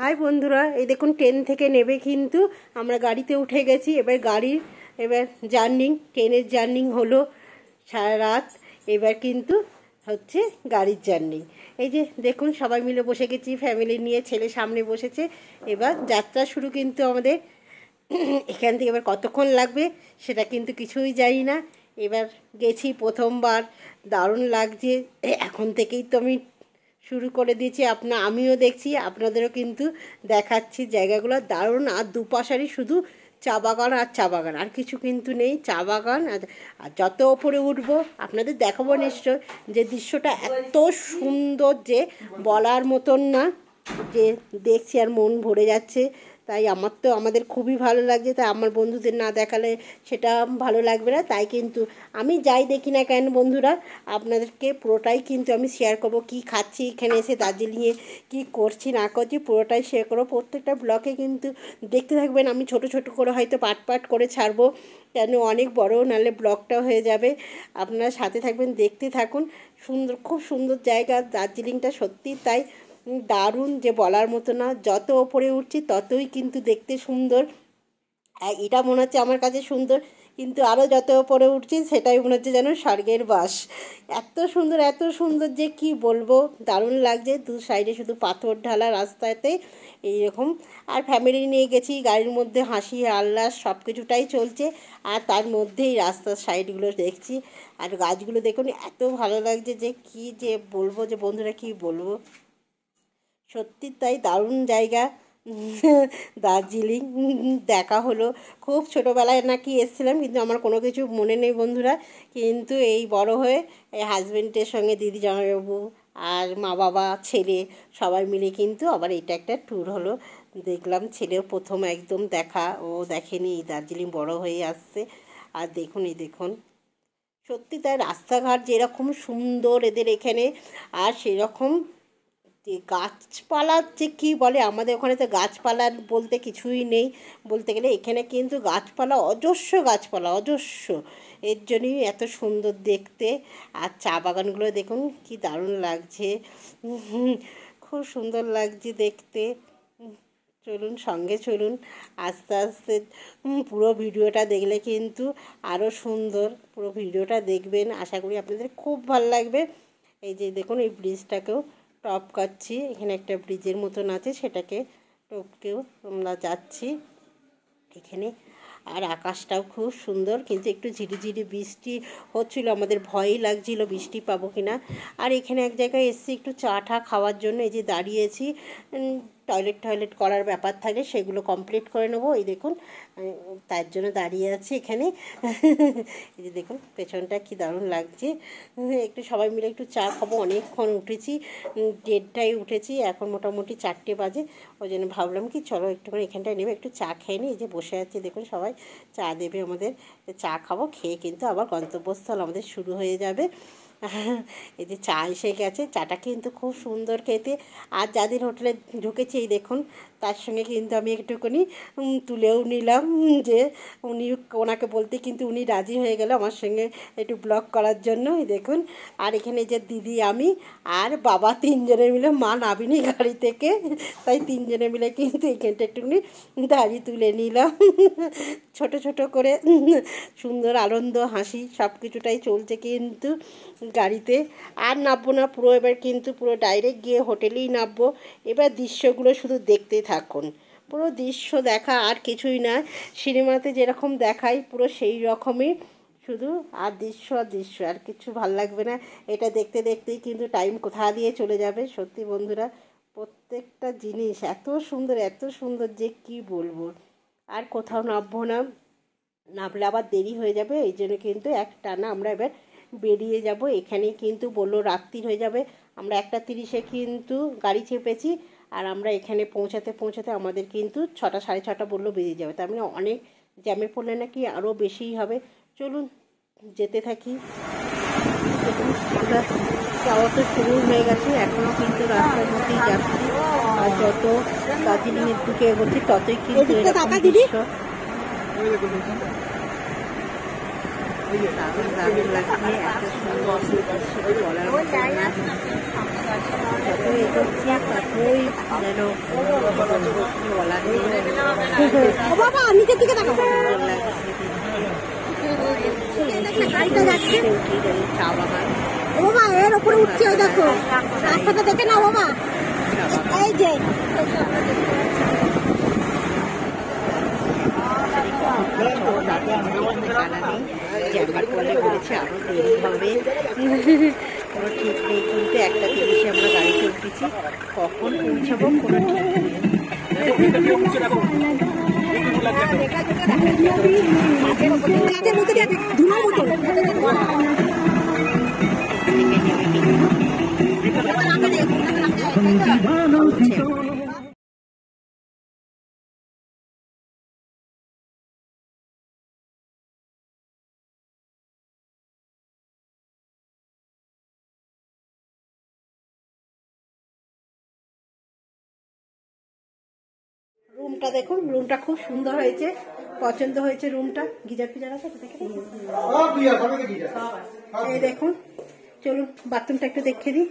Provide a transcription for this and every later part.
High বন্ধুরা, এই দেখুন ট্রেন থেকে নেবে কিন্তু আমরা গাড়িতে উঠে গেছি। এবার ট্রেনের জার্নি হলো সারা রাত। এবার কিন্তু হচ্ছে গাড়ির জার্নি। এই যে দেখুন সবাই মিলে বসে গেছি, ফ্যামিলি নিয়ে, ছেলে সামনে বসেছে। এবার যাত্রা শুরু কিন্তু আমাদের। এখান থেকে এবার কতক্ষণ লাগবে সেটা কিন্তু কিছুই জানি না। এবার গেছি প্রথমবার, দারুণ লাগছে। এখন থেকেই তো আমি শুরু করে দিয়েছি, আমিও দেখছি, আপনাদেরও কিন্তু দেখাচ্ছি জায়গাগুলো দারুণ। আর দুপাশারই শুধু চা বাগান আর চা বাগান, আর কিছু কিন্তু নেই, চা বাগান। আর যত ওপরে উঠবো আপনাদের দেখাবো নিশ্চয়, যে দৃশ্যটা এত সুন্দর যে বলার মতন না, যে দেখছি আর মন ভরে যাচ্ছে। তাই আমাদের খুবই ভালো লাগছে। তাই আমার বন্ধুদের না দেখালে সেটা ভালো লাগবে না। তাই কিন্তু আমি যাই দেখি না কেন বন্ধুরা, আপনাদেরকে পুরোটাই কিন্তু আমি শেয়ার করব। কি খাচ্ছি এখানে এসে, দার্জিলিংয়ে কি করছি না করছি পুরোটাই শেয়ার করবো। প্রত্যেকটা ব্লগে কিন্তু দেখতে থাকবেন। আমি ছোট ছোট করে হয়তো পাট করে ছাড়বো, কেন অনেক বড় নাহলে ব্লগটা হয়ে যাবে। আপনারা সাথে থাকবেন, দেখতে থাকুন। খুব সুন্দর জায়গা দার্জিলিংটা, সত্যি তাই দারুণ যে বলার মতো না। যত ওপরে উঠছি ততই কিন্তু দেখতে সুন্দর। এটা মনে হচ্ছে আমার কাছে সুন্দর, কিন্তু আরও যত ওপরে উঠছি সেটাই মনে হচ্ছে যেন স্বর্গের বাস। এত সুন্দর যে কি বলবো, দারুণ লাগছে। দু সাইডে শুধু পাথর ঢালা রাস্তাতে এইরকম। আর ফ্যামিলি নিয়ে গেছি, গাড়ির মধ্যে হাসি আল্লাস সব কিছুটাই চলছে। আর তার মধ্যেই রাস্তার সাইডগুলো দেখছি, আর গাছগুলো দেখুন এত ভালো লাগছে যে কি যে বলবো, যে বন্ধুরা কি বলবো। সত্যি তাই দারুণ জায়গা দার্জিলিং। দেখা হলো খুব ছোটোবেলায় নাকি এসেছিলাম, কিন্তু আমার কোনো কিছু মনে নেই বন্ধুরা। কিন্তু এই বড় হয়ে এই হাজব্যান্ডের সঙ্গে দিদি জামাইবাবু আর মা বাবা ছেলে সবাই মিলে কিন্তু আবার এটা একটা ট্যুর হলো। দেখলাম ছেলেও প্রথম একদম দেখা, ও দেখেনি, এই দার্জিলিং বড় হয়ে আসছে। আর এই দেখুন সত্যি তাই রাস্তাঘাট যেরকম সুন্দর এদের এখানে, আর সেরকম যে গাছপালার যে কী বলে, আমাদের ওখানে তো গাছপালার বলতে কিছুই নেই বলতে গেলে। এখানে কিন্তু গাছপালা অজস্র, এর জন্যই এত সুন্দর দেখতে। আর চা বাগানগুলো দেখুন কি দারুণ লাগছে, খুব সুন্দর লাগছে দেখতে। চলুন সঙ্গে চলুন, আস্তে আস্তে পুরো ভিডিওটা দেখলে কিন্তু আরও সুন্দর। পুরো ভিডিওটা দেখবেন, আশা করি আপনাদের খুব ভালো লাগবে। এই যে দেখুন এই ব্রিজটাকেও টপ কাটছি, এখানে একটা ব্রিজের মতন আছে, সেটাকে টপকেও আমরা যাচ্ছি এখানে। আর আকাশটাও খুব সুন্দর, কিন্তু একটু ঝিরিঝিরি বৃষ্টি হচ্ছিল, আমাদের ভয়ই লাগছিল বৃষ্টি পাবো কিনা। আর এখানে এক জায়গায় এসেছি একটু চা খাওয়ার জন্য। এই যে দাঁড়িয়েছি, টয়লেট করার ব্যাপার থাকে, সেগুলো কমপ্লিট করে নেবো। এই দেখুন তার জন্য দাঁড়িয়ে আছি এখানে। এই যে দেখুন পেছনটা কি দারুণ লাগছে। একটু সবাই মিলে একটু চা খাবো। অনেকক্ষণ উঠেছি, 1:30টায় উঠেছি, এখন মোটামুটি 4টে বাজে। ওই জন্য ভাবলাম কি চলো একটুখানি এখানটায় নেবে একটু চা খেয়ে নিই। এই যে বসে আছি দেখুন, সবাই চা দেবে আমাদের, চা খাবো, খেয়ে কিন্তু আবার গন্তব্যস্থল আমাদের শুরু হয়ে যাবে। এই যে চা এসে গেছে, চাটা কিন্তু খুব সুন্দর খেতে। আর যাদের হোটেলে ঢুকেছি এই দেখুন, তার সঙ্গে কিন্তু আমি একটুখানি তুলেও নিলাম, যে ওনাকে বলতে কিন্তু উনি রাজি হয়ে গেল আমার সঙ্গে একটু ব্লগ করার জন্য। এই দেখুন, আর এখানে যে দিদি, আমি আর বাবা, 3জনে মিলে, মা নামিনি গাড়ি থেকে, তাই 3জনে মিলে কিন্তু এখানটা একটুখানি দাঁড়িয়ে তুলে নিলাম। ছোট ছোট করে সুন্দর আনন্দ হাসি সব কিছুটাই চলছে কিন্তু গাড়িতে। আর নামবো না, এবার কিন্তু পুরো ডাইরেক্ট গিয়ে হোটেলেই নামবো। এবার দৃশ্যগুলো শুধু দেখতে থাকুন, পুরো দৃশ্য দেখা আর কিছুই না। সিনেমাতে যেরকম দেখায় পুরো সেই রকমই, শুধু আর দৃশ্য আর কিছু ভাল লাগবে না। এটা দেখতে দেখতেই কিন্তু টাইম কোথা দিয়ে চলে যাবে। সত্যি বন্ধুরা, প্রত্যেকটা জিনিস এত সুন্দর যে কি বলবো। আর কোথাও নামলে আবার দেরি হয়ে যাবে, এই জন্য কিন্তু একটানা আমরা এবার বেরিয়ে যাব। এখানেই কিন্তু বললো রাত্রির হয়ে যাবে। আমরা 1:30-এ কিন্তু গাড়ি চেপেছি, আর আমরা এখানে পৌঁছাতে আমাদের কিন্তু 6টা 6:30 বললো বেরিয়ে যাবে। তার মানে অনেক জ্যামে পড়লে নাকি আরও বেশিই হবে। চলুন যেতে থাকি। যাওয়া তো শুরু হয়ে গেছে, এখনও কিন্তু রাস্তার মধ্যেই যাচ্ছি। আর যত দার্জিলিংয়ের দিকে এগোচ্ছি ততই কিন্তু এরকম দৃশ্য। দারুণ দারুণ লাগছে, এত সুন্দর দৃশ্যটি বলার মতো না। যত এগোচ্ছি ততই যেন বলার নেই। বাবা নিচের দিকে দেখো, সুন্দর লাগছে। চা বাগান, ও বাবা এর উপরে উঠছে, ওই দেখো রাস্তাটা দেখে নাও বাবা, এই যে জ্যাম্বার করলে বলেছে আরো দেরি হবে, কোনো ঠিক নেই। কিন্তু 1:30 আমরা গাড়িতে উঠেছি, কখন পৌঁছাবো কোনো ঠিক নেই। রুমটা দেখুন, রুমটা খুব সুন্দর হয়েছে, পছন্দ হয়েছে রুমটা। গিজার ফিজার আছে এই দেখুন। চলুন বাথরুমটা একটু দেখে দিই।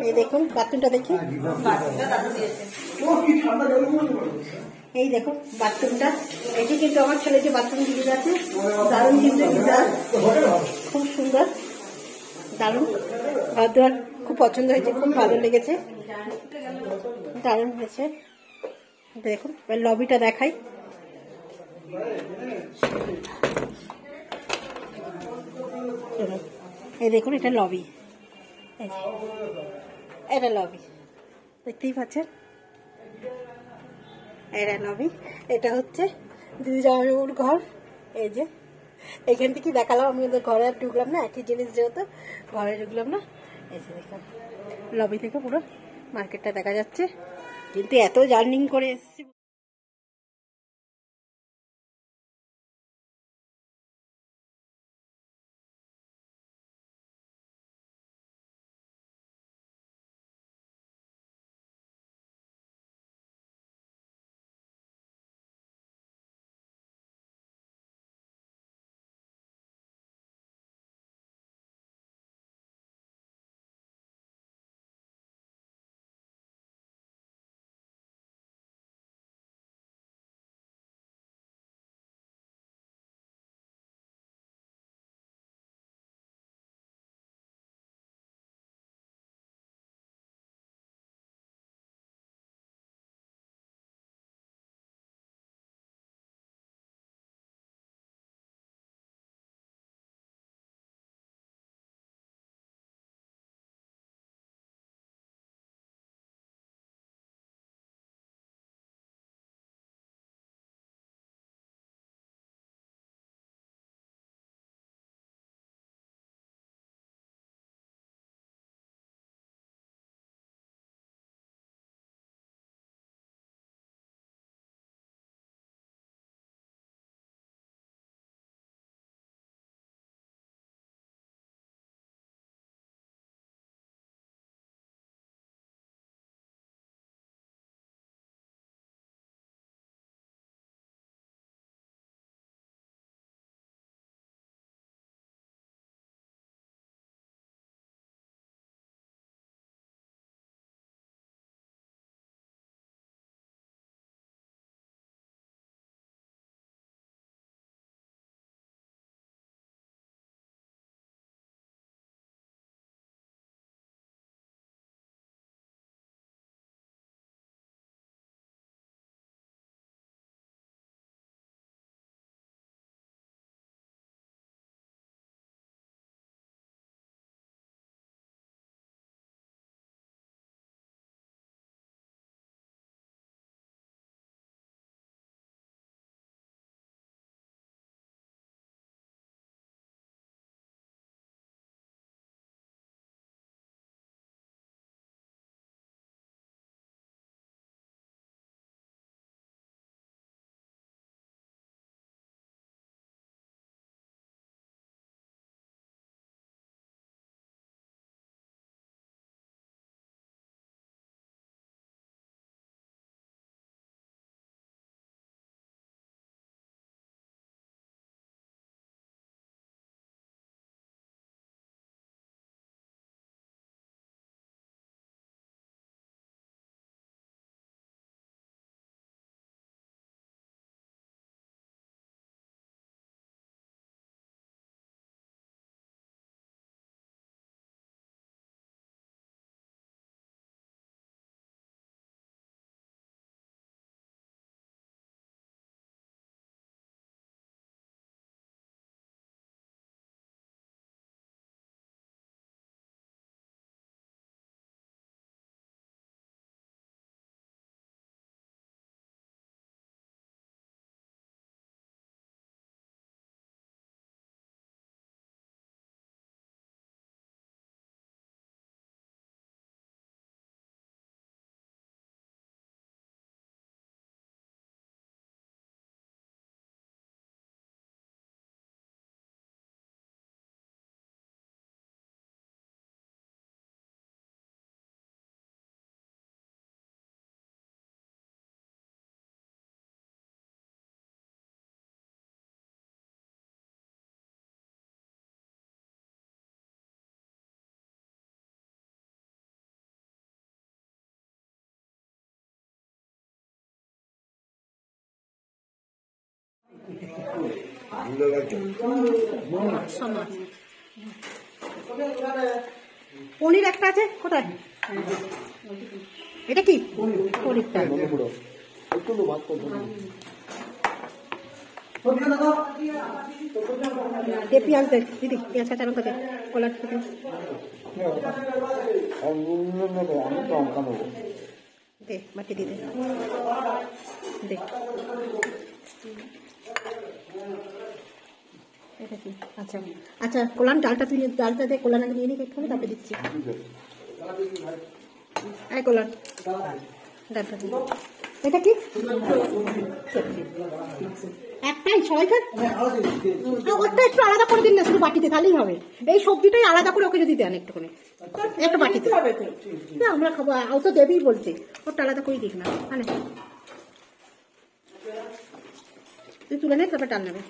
এই দেখুন বাথরুমটা দেখি, এই দেখুন বাথরুমটা। এটি কিন্তু আমার ছেলে যে বাথরুম দিয়ে গেছে, দারুণ কিন্তু খুব সুন্দর, দারুণ ঘর দুয়ার খুব পছন্দ হয়েছে, খুব ভালো লেগেছে, দারুণ হয়েছে। দেখুন লবিটা দেখাই, এই দেখুন এটা লবি, এটা লবি দেখতেই পাচ্ছেন, এটা লবি। এটা হচ্ছে দিদি জামাইবাবুর ঘর। এই যে এখান থেকে দেখালাম, আমি ওদের ঘরে আর ঢুকলাম না, একই জিনিস যেহেতু ঘরে ঢুকলাম না। এই যে দেখলাম লবি থেকে পুরো মার্কেটটা দেখা যাচ্ছে, কিন্তু এত জার্নিং করে এসেছি। পনির একটা আছে কোথায়? এটা কি পনিরটা? পেঁয়াজ দেখ দিদি, পেঁয়াজ কাঁচানো থাকে কলার থেকে দে, মাটি দিয়ে দে। এটা কি? আচ্ছা আচ্ছা, কোলান ডালটা তুই ডালটা দে, কোলান আগে নিয়ে নিই একটু, তারপরে দিচ্ছি। এই কোলান ডালটা দিই। এটা কি? একটাই সবাইকার? ওটা একটু আলাদা করে দিন না, শুধু বাটিতে, তাহলেই হবে। এই সবজিটাই আলাদা করে ওকে যদি দেন একটুখানি, একটা বাটিতে। না আমরা খাবো, ও তো দেবেই বলছে, ওটা আলাদা করে দিক না। মানে তুই তুলে নে, তারপর টান নেবে।